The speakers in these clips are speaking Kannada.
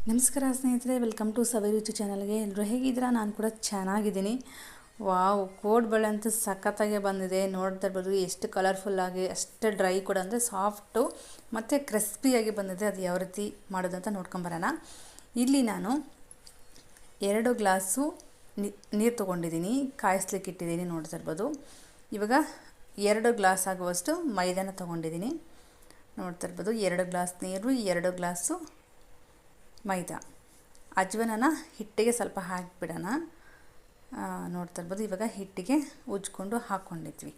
ನಮಸ್ಕಾರ ಸ್ನೇಹಿತರೆ, ವೆಲ್ಕಮ್ ಟು ಸವಿರುಚಿ ಚಾನಲ್ಗೆ. ಎಲ್ಲರೂ ಹೇಗಿದ್ದೀರಾ? ನಾನು ಕೂಡ ಚೆನ್ನಾಗಿದ್ದೀನಿ. ವಾವ್, ಕೋಡ್ಬಳೆ ಅಂತೂ ಸಖತ್ತಾಗೆ ಬಂದಿದೆ. ನೋಡ್ತಾ ಇರ್ಬೋದು ಎಷ್ಟು ಕಲರ್ಫುಲ್ಲಾಗಿ, ಅಷ್ಟು ಡ್ರೈ ಕೂಡ ಅಂದರೆ ಸಾಫ್ಟು ಮತ್ತು ಕ್ರಿಸ್ಪಿಯಾಗಿ ಬಂದಿದೆ. ಅದು ಯಾವ ರೀತಿ ಮಾಡೋದಂತ ನೋಡ್ಕೊಂಬರೋಣ. ಇಲ್ಲಿ ನಾನು 2 ಗ್ಲಾಸು ನೀರು ತೊಗೊಂಡಿದ್ದೀನಿ, ಕಾಯಿಸ್ಲಿಕ್ಕೆ ಇಟ್ಟಿದ್ದೀನಿ. ನೋಡ್ತಾ ಇರ್ಬೋದು. ಇವಾಗ 2 ಗ್ಲಾಸ್ ಆಗುವಷ್ಟು ಮೈದಾನ ತೊಗೊಂಡಿದ್ದೀನಿ. ನೋಡ್ತಾ ಇರ್ಬೋದು, 2 ಗ್ಲಾಸ್ ನೀರು, 2 ಗ್ಲಾಸು ಮೈದಾ. ಅಜ್ವನನ ಹಿಟ್ಟಿಗೆ ಸ್ವಲ್ಪ ಹಾಕಿಬಿಡೋಣ. ನೋಡ್ತಾ ಇರ್ಬೋದು, ಇವಾಗ ಹಿಟ್ಟಿಗೆ ಉಜ್ಕೊಂಡು ಹಾಕ್ಕೊಂಡಿದ್ವಿ.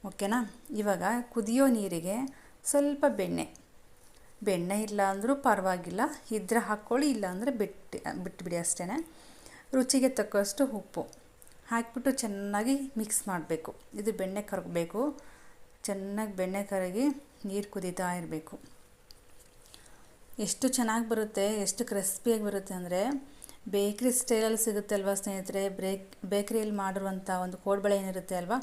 ಓಕೆನಾ. ಇವಾಗ ಕುದಿಯೋ ನೀರಿಗೆ ಸ್ವಲ್ಪ ಬೆಣ್ಣೆ ಇಲ್ಲ ಅಂದರೂ ಪರವಾಗಿಲ್ಲ, ಇದ್ರೆ ಹಾಕ್ಕೊಳ್ಳಿ, ಇಲ್ಲ ಅಂದರೆ ಬಿಟ್ಟುಬಿಡಿ ಅಷ್ಟೇ. ರುಚಿಗೆ ತಕ್ಕಷ್ಟು ಉಪ್ಪು ಹಾಕಿಬಿಟ್ಟು ಚೆನ್ನಾಗಿ ಮಿಕ್ಸ್ ಮಾಡಬೇಕು. ಇದು ಬೆಣ್ಣೆ ಕರಗಬೇಕು, ಚೆನ್ನಾಗಿ ಬೆಣ್ಣೆ ಕರಗಿ ನೀರು ಕುದೀತಾ ಇರಬೇಕು. ಎಷ್ಟು ಚೆನ್ನಾಗಿ ಬರುತ್ತೆ, ಎಷ್ಟು ಕ್ರಿಸ್ಪಿಯಾಗಿ ಬರುತ್ತೆ ಅಂದರೆ ಬೇಕ್ರಿ ಸ್ಟೈಲಲ್ಲಿ ಸಿಗುತ್ತೆ ಅಲ್ವಾ ಸ್ನೇಹಿತರೆ. ಬೇಕ್ರಿಯಲ್ಲಿ ಮಾಡಿರುವಂಥ ಒಂದು ಕೋಡ್ಬಳೆ ಏನಿರುತ್ತೆ ಅಲ್ವಾ,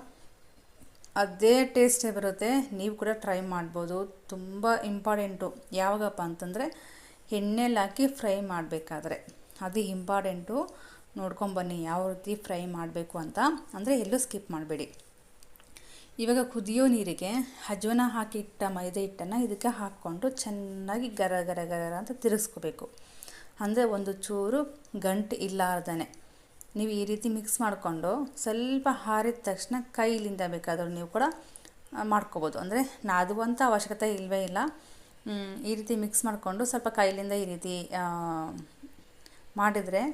ಅದೇ ಟೇಸ್ಟೇ ಬರುತ್ತೆ. ನೀವು ಕೂಡ ಟ್ರೈ ಮಾಡ್ಬೋದು. ತುಂಬ ಇಂಪಾರ್ಟೆಂಟು ಯಾವಾಗಪ್ಪ ಅಂತಂದರೆ ಎಣ್ಣೆಲಿ ಹಾಕಿ ಫ್ರೈ ಮಾಡಬೇಕಾದ್ರೆ, ಅದು ಇಂಪಾರ್ಟೆಂಟು. ನೋಡ್ಕೊಂಬನ್ನಿ ಯಾವ ರೀತಿ ಫ್ರೈ ಮಾಡಬೇಕು ಅಂತ, ಅಂದರೆ ಎಲ್ಲೂ ಸ್ಕಿಪ್ ಮಾಡಬೇಡಿ. ಇವಾಗ ಕುದಿಯೋ ನೀರಿಗೆ ಅಜ್ವನ ಹಾಕಿಟ್ಟ ಮೈದಾ ಹಿಟ್ಟನ್ನು ಇದಕ್ಕೆ ಹಾಕ್ಕೊಂಡು ಚೆನ್ನಾಗಿ ಗರ ಗರ ಗರ ಅಂತ ತಿರುಗಿಸ್ಕೋಬೇಕು. ಅಂದರೆ ಒಂದು ಚೂರು ಗಂಟು ಇಲ್ಲಾರ್ದೇ ನೀವು ಈ ರೀತಿ ಮಿಕ್ಸ್ ಮಾಡಿಕೊಂಡು ಸ್ವಲ್ಪ ಹಾರಿದ ತಕ್ಷಣ ಕೈಲಿಂದ ಬೇಕಾದರೂ ನೀವು ಕೂಡ ಮಾಡ್ಕೋಬೋದು. ಅಂದರೆ ನಾದುವಂಥ ಅವಶ್ಯಕತೆ ಇಲ್ಲವೇ ಇಲ್ಲ. ಈ ರೀತಿ ಮಿಕ್ಸ್ ಮಾಡಿಕೊಂಡು ಸ್ವಲ್ಪ ಕೈಲಿಂದ ಈ ರೀತಿ ಮಾಡಿದರೆ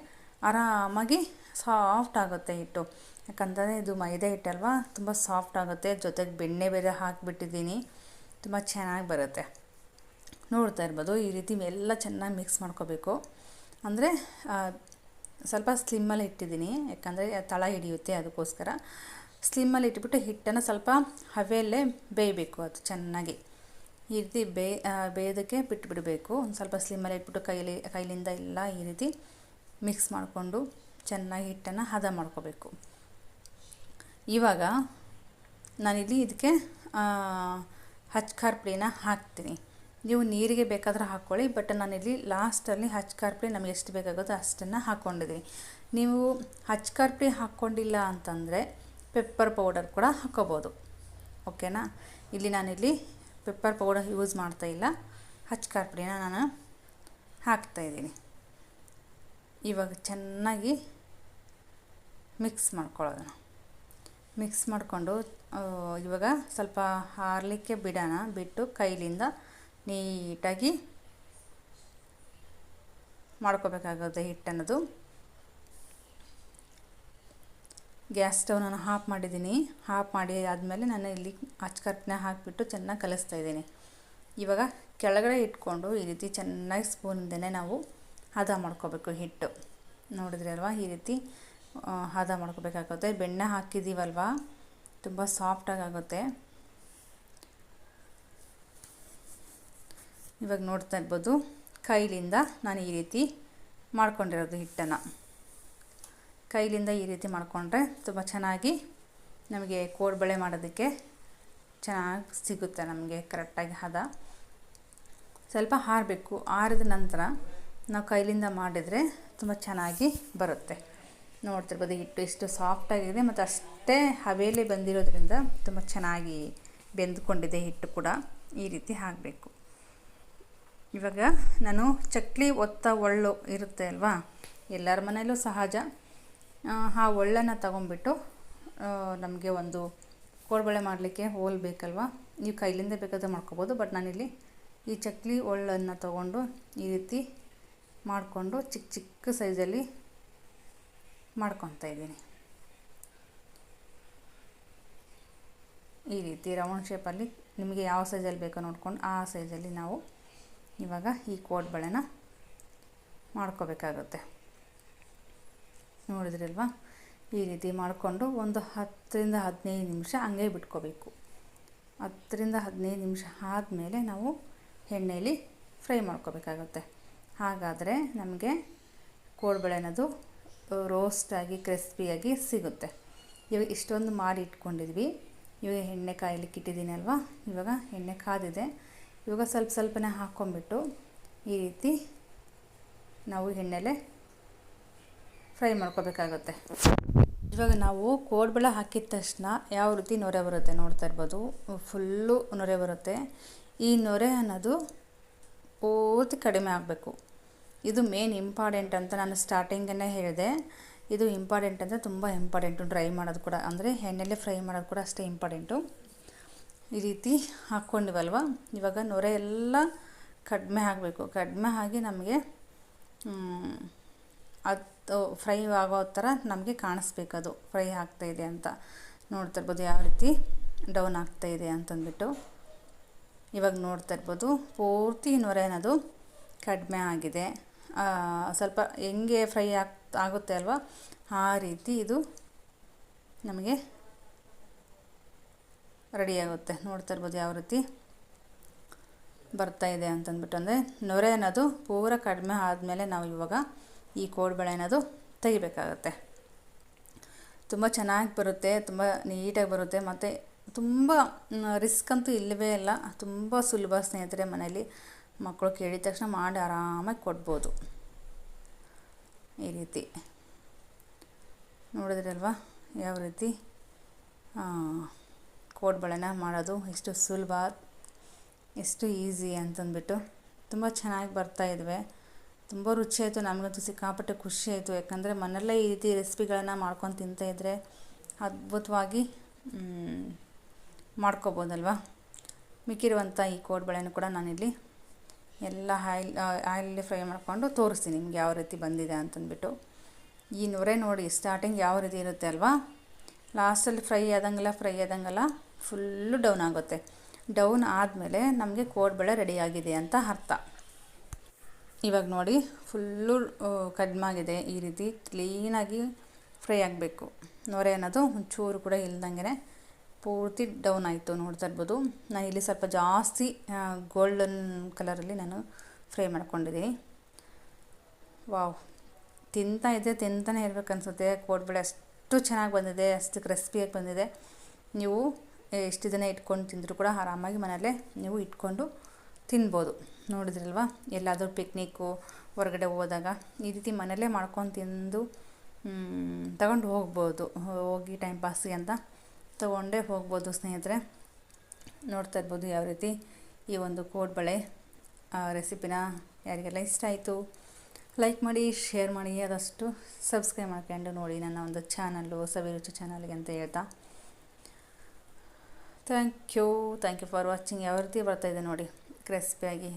ಆರಾಮಾಗಿ ಸಾಫ್ಟ್ ಆಗುತ್ತೆ ಹಿಟ್ಟು. ಯಾಕಂದರೆ ಇದು ಮೈದಾ ಹಿಟ್ಟಲ್ವಾ, ತುಂಬ ಸಾಫ್ಟ್ ಆಗುತ್ತೆ. ಜೊತೆಗೆ ಬೆಣ್ಣೆ ಬೇರೆ ಹಾಕಿಬಿಟ್ಟಿದ್ದೀನಿ, ತುಂಬ ಚೆನ್ನಾಗಿ ಬರುತ್ತೆ. ನೋಡ್ತಾ ಇರ್ಬೋದು, ಈ ರೀತಿ ಎಲ್ಲ ಚೆನ್ನಾಗಿ ಮಿಕ್ಸ್ ಮಾಡ್ಕೋಬೇಕು. ಅಂದರೆ ಸ್ವಲ್ಪ ಸ್ಲಿಮ್ಮಲ್ಲಿ ಇಟ್ಟಿದ್ದೀನಿ, ಯಾಕಂದರೆ ತಳ ಹಿಡಿಯುತ್ತೆ, ಅದಕ್ಕೋಸ್ಕರ ಸ್ಲಿಮ್ಮಲ್ಲಿ ಇಟ್ಬಿಟ್ಟು ಹಿಟ್ಟನ್ನು ಸ್ವಲ್ಪ ಹವೆಯಲ್ಲೇ ಬೇಯಬೇಕು. ಅದು ಚೆನ್ನಾಗಿ ಈ ರೀತಿ ಬೇಯೋದಕ್ಕೆ ಬಿಟ್ಟುಬಿಡಬೇಕು. ಒಂದು ಸ್ವಲ್ಪ ಸ್ಲಿಮ್ಮಲ್ಲಿ ಇಟ್ಬಿಟ್ಟು ಕೈಲಿಂದ ಎಲ್ಲ ಈ ರೀತಿ ಮಿಕ್ಸ್ ಮಾಡಿಕೊಂಡು ಚೆನ್ನಾಗಿ ಹಿಟ್ಟನ್ನು ಹದ ಮಾಡ್ಕೋಬೇಕು. ಇವಾಗ ನಾನಿಲ್ಲಿ ಇದಕ್ಕೆ ಹಚ್ಕಾರ್ ಪುಡಿನ ಹಾಕ್ತೀನಿ. ನೀವು ನೀರಿಗೆ ಬೇಕಾದರೆ ಹಾಕ್ಕೊಳ್ಳಿ, ಬಟ್ ನಾನಿಲ್ಲಿ ಲಾಸ್ಟಲ್ಲಿ ಹಚ್ಕಾರ್ ಪುಡಿ ನಮಗೆ ಎಷ್ಟು ಬೇಕಾಗುತ್ತೋ ಅಷ್ಟನ್ನು ಹಾಕ್ಕೊಂಡಿದ್ದೀನಿ. ನೀವು ಹಚ್ಕಾರ್ ಪುಡಿ ಹಾಕ್ಕೊಂಡಿಲ್ಲ ಅಂತಂದರೆ ಪೆಪ್ಪರ್ ಪೌಡರ್ ಕೂಡ ಹಾಕ್ಕೋಬೋದು. ಓಕೆನಾ. ಇಲ್ಲಿ ನಾನಿಲ್ಲಿ ಪೆಪ್ಪರ್ ಪೌಡರ್ ಯೂಸ್ ಮಾಡ್ತಾಯಿಲ್ಲ, ಹಚ್ಕಾರ್ ಪುಡಿನ ನಾನು ಹಾಕ್ತಾಯಿದ್ದೀನಿ. ಇವಾಗ ಚೆನ್ನಾಗಿ ಮಿಕ್ಸ್ ಮಾಡ್ಕೊಳ್ಳೋದು. ಮಿಕ್ಸ್ ಮಾಡಿಕೊಂಡು ಇವಾಗ ಸ್ವಲ್ಪ ಹಾರಲಿಕ್ಕೆ ಬಿಡೋಣ. ಬಿಟ್ಟು ಕೈಲಿಂದ ನೀಟಾಗಿ ಮಾಡ್ಕೋಬೇಕಾಗುತ್ತೆ ಹಿಟ್ಟನ್ನೋದು. ಗ್ಯಾಸ್ ಸ್ಟವ್ ನಾನು ಆಫ್ ಮಾಡಿದ್ದೀನಿ. ಆಫ್ ಮಾಡಿ ಆದಮೇಲೆ ನಾನು ಇಲ್ಲಿ ಹಚ್ಕರ್ಪನ್ನ ಹಾಕಿಬಿಟ್ಟು ಚೆನ್ನಾಗಿ ಕಲಿಸ್ತಾಯಿದ್ದೀನಿ. ಇವಾಗ ಕೆಳಗಡೆ ಇಟ್ಕೊಂಡು ಈ ರೀತಿ ಚೆನ್ನಾಗಿ ಸ್ಪೂನಿಂದನೇ ನಾವು ಹದ ಮಾಡ್ಕೋಬೇಕು ಹಿಟ್ಟು. ನೋಡಿದ್ರಿ ಅಲ್ವಾ, ಈ ರೀತಿ ಹದ ಮಾಡ್ಕೋಬೇಕಾಗುತ್ತೆ. ಬೆಣ್ಣೆ ಹಾಕಿದ್ದೀವಲ್ವ, ತುಂಬ ಸಾಫ್ಟಾಗಿ ಆಗುತ್ತೆ. ಇವಾಗ ನೋಡ್ತಾ ಇರ್ಬೋದು, ಕೈಲಿಂದ ನಾನು ಈ ರೀತಿ ಮಾಡ್ಕೊಂಡಿರೋದು ಹಿಟ್ಟನ್ನು. ಕೈಲಿಂದ ಈ ರೀತಿ ಮಾಡಿಕೊಂಡ್ರೆ ತುಂಬ ಚೆನ್ನಾಗಿ ನಮಗೆ ಕೋಡ್ಬಳೆ ಮಾಡೋದಕ್ಕೆ ಚೆನ್ನಾಗಿ ಸಿಗುತ್ತೆ. ನಮಗೆ ಕರೆಕ್ಟಾಗಿ ಹದ ಸ್ವಲ್ಪ ಆರಬೇಕು. ಆರಿದ ನಂತರ ನಾವು ಕೈಲಿಂದ ಮಾಡಿದರೆ ತುಂಬ ಚೆನ್ನಾಗಿ ಬರುತ್ತೆ. ನೋಡ್ತಿರ್ಬೋದು, ಹಿಟ್ಟು ಎಷ್ಟು ಸಾಫ್ಟಾಗಿದೆ ಮತ್ತು ಅಷ್ಟೇ ಹವೆಯಲ್ಲಿ ಬಂದಿರೋದ್ರಿಂದ ತುಂಬ ಚೆನ್ನಾಗಿ ಬೆಂದ್ಕೊಂಡಿದೆ ಹಿಟ್ಟು ಕೂಡ. ಈ ರೀತಿ ಆಗಬೇಕು. ಇವಾಗ ನಾನು ಚಕ್ಲಿ ಒತ್ತ ಒಳ್ಳು ಇರುತ್ತೆ ಅಲ್ವಾ, ಎಲ್ಲರ ಮನೆಯಲ್ಲೂ ಸಹಜ. ಆ ಒಳ್ಳನ್ನು ತಗೊಂಡ್ಬಿಟ್ಟು ನಮಗೆ ಒಂದು ಕೋಡ್ಬಳೆ ಮಾಡಲಿಕ್ಕೆ ಹೋಲ್ ಬೇಕಲ್ವ, ನೀವು ಕೈಲಿಂದ ಬೇಕಾದರೆ ಮಾಡ್ಕೋಬೋದು. ಬಟ್ ನಾನಿಲ್ಲಿ ಈ ಚಕ್ಲಿ ಒಳ್ಳನ್ನು ತಗೊಂಡು ಈ ರೀತಿ ಮಾಡಿಕೊಂಡು ಚಿಕ್ಕ ಚಿಕ್ಕ ಸೈಜಲ್ಲಿ ಮಾಡ್ಕೊತಾ ಇದ್ದೀನಿ. ಈ ರೀತಿ ರೌಂಡ್ ಶೇಪಲ್ಲಿ ನಿಮಗೆ ಯಾವ ಸೈಜಲ್ಲಿ ಬೇಕೋ ನೋಡ್ಕೊಂಡು ಆ ಸೈಜಲ್ಲಿ ನಾವು ಇವಾಗ ಈ ಕೋಡ್ಬಳೆನ ಮಾಡ್ಕೋಬೇಕಾಗುತ್ತೆ. ನೋಡಿದ್ರಲ್ವಾ, ಈ ರೀತಿ ಮಾಡಿಕೊಂಡು ಒಂದು 10ರಿಂದ 15 ನಿಮಿಷ ಹಂಗೆ ಬಿಟ್ಕೋಬೇಕು. 10ರಿಂದ 15 ನಿಮಿಷ ಆದಮೇಲೆ ನಾವು ಎಣ್ಣೆಯಲ್ಲಿ ಫ್ರೈ ಮಾಡ್ಕೋಬೇಕಾಗುತ್ತೆ. ಹಾಗಾದರೆ ನಮಗೆ ಕೋಡ್ಬಳೆ ಅನ್ನೋದು ರೋಸ್ಟಾಗಿ ಕ್ರಿಸ್ಪಿಯಾಗಿ ಸಿಗುತ್ತೆ. ಇವಾಗ ಇಷ್ಟೊಂದು ಮಾಡಿ ಇಟ್ಕೊಂಡಿದ್ವಿ. ಇವಾಗ ಎಣ್ಣೆ ಕಾಯಲಿಕ್ಕೆ ಇಟ್ಟಿದ್ದೀನಿ ಅಲ್ವಾ, ಇವಾಗ ಎಣ್ಣೆ ಕಾದಿದೆ. ಇವಾಗ ಸ್ವಲ್ಪ ಸ್ವಲ್ಪನೇ ಹಾಕ್ಕೊಂಬಿಟ್ಟು ಈ ರೀತಿ ನಾವು ಎಣ್ಣೆಲೆ ಫ್ರೈ ಮಾಡ್ಕೋಬೇಕಾಗುತ್ತೆ. ಇವಾಗ ನಾವು ಕೋಡ್ಬಳೆ ಹಾಕಿದ ತಕ್ಷಣ ಯಾವ ರೀತಿ ನೊರೆ ಬರುತ್ತೆ ನೋಡ್ತಾ ಇರ್ಬೋದು. ಫುಲ್ಲು ನೊರೆ ಬರುತ್ತೆ. ಈ ನೊರೆ ಅನ್ನೋದು ಪೂರ್ತಿ ಕಡಿಮೆ ಆಗಬೇಕು. ಇದು ಮೇನ್ ಇಂಪಾರ್ಟೆಂಟ್ ಅಂತ ನಾನು ಸ್ಟಾರ್ಟಿಂಗನ್ನೇ ಹೇಳಿದೆ. ಇದು ಇಂಪಾರ್ಟೆಂಟ್ ಅಂದರೆ ತುಂಬ ಇಂಪಾರ್ಟೆಂಟು. ಡ್ರೈ ಮಾಡೋದು ಕೂಡ ಅಂದರೆ ಎಣ್ಣೆಲೆ ಫ್ರೈ ಮಾಡೋದು ಕೂಡ ಅಷ್ಟೇ ಇಂಪಾರ್ಟೆಂಟು. ಈ ರೀತಿ ಹಾಕ್ಕೊಂಡಿವಲ್ವ, ಇವಾಗ ನೊರೆ ಎಲ್ಲ ಕಡಿಮೆ ಆಗಬೇಕು. ಕಡಿಮೆ ಆಗಿ ನಮಗೆ ಅದು ಫ್ರೈ ಆಗೋ ಥರ ನಮಗೆ ಕಾಣಿಸ್ಬೇಕದು ಫ್ರೈ ಆಗ್ತಾಯಿದೆ ಅಂತ. ನೋಡ್ತಾ ಇರ್ಬೋದು ಯಾವ ರೀತಿ ಡೌನ್ ಆಗ್ತಾಯಿದೆ ಅಂತಂದ್ಬಿಟ್ಟು. ಇವಾಗ ನೋಡ್ತಾ ಇರ್ಬೋದು ಪೂರ್ತಿ ನೊರೆ ಅನ್ನೋದು ಕಡಿಮೆ ಆಗಿದೆ. ಸ್ವಲ್ಪ ಹೆಂಗೆ ಫ್ರೈ ಆಗುತ್ತೆ ಅಲ್ವಾ, ಆ ರೀತಿ ಇದು ನಮಗೆ ರೆಡಿ ಆಗುತ್ತೆ. ನೋಡ್ತಾ ಇರ್ಬೋದು ಯಾವ ರೀತಿ ಬರ್ತಾಯಿದೆ ಅಂತಂದ್ಬಿಟ್ಟು. ಅಂದರೆ ನೊರೆ ಅನ್ನೋದು ಪೂರ ಕಡಿಮೆ ಆದಮೇಲೆ ನಾವು ಇವಾಗ ಈ ಕೋಡ್ಬಳೆ ಅನ್ನೋದು ತೆಗಿಬೇಕಾಗತ್ತೆ. ತುಂಬ ಚೆನ್ನಾಗಿ ಬರುತ್ತೆ, ತುಂಬ ನೀಟಾಗಿ ಬರುತ್ತೆ. ಮತ್ತು ತುಂಬ ರಿಸ್ಕ್ ಅಂತೂ ಇಲ್ಲವೇ ಇಲ್ಲ. ತುಂಬ ಸುಲಭ ಸ್ನೇಹಿತರೆ. ಮನೇಲಿ ಮಕ್ಕಳು ಕೇಳಿದ ತಕ್ಷಣ ಮಾಡಿ ಆರಾಮಾಗಿ ಕೊಡ್ಬೋದು. ಈ ರೀತಿ ನೋಡಿದ್ರಲ್ವ ಯಾವ ರೀತಿ ಕೋಡ್ಬಳೆನ ಮಾಡೋದು ಎಷ್ಟು ಸುಲಭ, ಎಷ್ಟು ಈಸಿ ಅಂತಂದ್ಬಿಟ್ಟು. ತುಂಬ ಚೆನ್ನಾಗಿ ಬರ್ತಾಯಿದ್ವಿ. ತುಂಬ ರುಚಿ ಆಯಿತು. ನಮಗಂತೂ ಸಿಕ್ಕಾಪಟ್ಟೆ ಖುಷಿ ಆಯಿತು. ಯಾಕಂದರೆ ಮನೆಯಲ್ಲೇ ಈ ರೀತಿ ರೆಸಿಪಿಗಳನ್ನು ಮಾಡ್ಕೊಂಡು ತಿಂತಾಯಿದ್ರೆ ಅದ್ಭುತವಾಗಿ ಮಾಡ್ಕೊಬೋದಲ್ವ. ಮಿಕ್ಕಿರುವಂಥ ಈ ಕೋಡ್ಬಳೆನೂ ಕೂಡ ನಾನಿಲ್ಲಿ ಎಲ್ಲ ಆಯಿಲಲ್ಲಿ ಫ್ರೈ ಮಾಡಿಕೊಂಡು ತೋರಿಸ್ತೀನಿ ನಿಮ್ಗೆ ಯಾವ ರೀತಿ ಬಂದಿದೆ ಅಂತಂದ್ಬಿಟ್ಟು. ಈ ನೊರೆ ನೋಡಿ ಸ್ಟಾರ್ಟಿಂಗ್ ಯಾವ ರೀತಿ ಇರುತ್ತೆ ಅಲ್ವಾ, ಲಾಸ್ಟಲ್ಲಿ ಫ್ರೈ ಆದಂಗೆಲ್ಲ ಫುಲ್ಲು ಡೌನ್ ಆಗುತ್ತೆ. ಡೌನ್ ಆದಮೇಲೆ ನಮಗೆ ಕೋಡ್ಬಳೆ ರೆಡಿಯಾಗಿದೆ ಅಂತ ಅರ್ಥ. ಇವಾಗ ನೋಡಿ ಫುಲ್ಲು ಕಡಿಮೆ ಆಗಿದೆ. ಈ ರೀತಿ ಕ್ಲೀನಾಗಿ ಫ್ರೈ ಆಗಬೇಕು. ನೊರೆ ಅನ್ನೋದು ಒಂಚೂರು ಕೂಡ ಇಲ್ದಂಗೆ ಪೂರ್ತಿ ಡೌನ್ ಆಯಿತು. ನೋಡ್ತಾ ಇರ್ಬೋದು. ನಾನು ಇಲ್ಲಿ ಸ್ವಲ್ಪ ಜಾಸ್ತಿ ಗೋಲ್ಡನ್ ಕಲರಲ್ಲಿ ನಾನು ಫ್ರೈ ಮಾಡ್ಕೊಂಡಿದ್ದೀನಿ. ವಾವ್, ತಿಂತಾನೆ ಇರ್ಬೇಕು ಅನಿಸುತ್ತೆ. ಕೋಡ್ಬಳೆ ಅಷ್ಟು ಚೆನ್ನಾಗಿ ಬಂದಿದೆ, ಅಷ್ಟು ಕ್ರಿಸ್ಪಿಯಾಗಿ ಬಂದಿದೆ. ನೀವು ಎಷ್ಟು ದಿನ ಇಟ್ಕೊಂಡು ತಿಂದರೂ ಕೂಡ ಆರಾಮಾಗಿ ಮನೆಯಲ್ಲೇ ನೀವು ಇಟ್ಕೊಂಡು ತಿನ್ಬೋದು. ನೋಡಿದ್ರಲ್ವ, ಎಲ್ಲಾದರೂ ಪಿಕ್ನಿಕ್ಕು ಹೊರಗಡೆ ಹೋದಾಗ ಈ ರೀತಿ ಮನೆಯಲ್ಲೇ ಮಾಡ್ಕೊಂಡು ತಿಂದು ತಗೊಂಡು ಹೋಗಿ ಟೈಮ್ ಪಾಸಿಗೆ ಅಂತ ತೊಗೊಂಡೇ ಹೋಗ್ಬೋದು ಸ್ನೇಹಿತರೆ. ನೋಡ್ತಾ ಇರ್ಬೋದು ಯಾವ ರೀತಿ ಈ ಒಂದು ಕೋಡ್ಬಳೆ ರೆಸಿಪಿನ ಯಾರಿಗೆಲ್ಲ ಇಷ್ಟ ಆಯಿತು ಲೈಕ್ ಮಾಡಿ, ಶೇರ್ ಮಾಡಿ, ಆದಷ್ಟು ಸಬ್ಸ್ಕ್ರೈಬ್ ಮಾಡ್ಕೊಂಡು ನೋಡಿ ನನ್ನ ಒಂದು ಚಾನಲ್ಲು ಸವಿರುಚಿ ಚಾನಲ್ಗೆ ಅಂತ ಹೇಳ್ತಾ ಥ್ಯಾಂಕ್ ಯು ಫಾರ್ ವಾಚಿಂಗ್. ಯಾವ ರೀತಿ ಬರ್ತಾಯಿದೆ ನೋಡಿ ಕ್ರಿಸ್ಪಿಯಾಗಿ.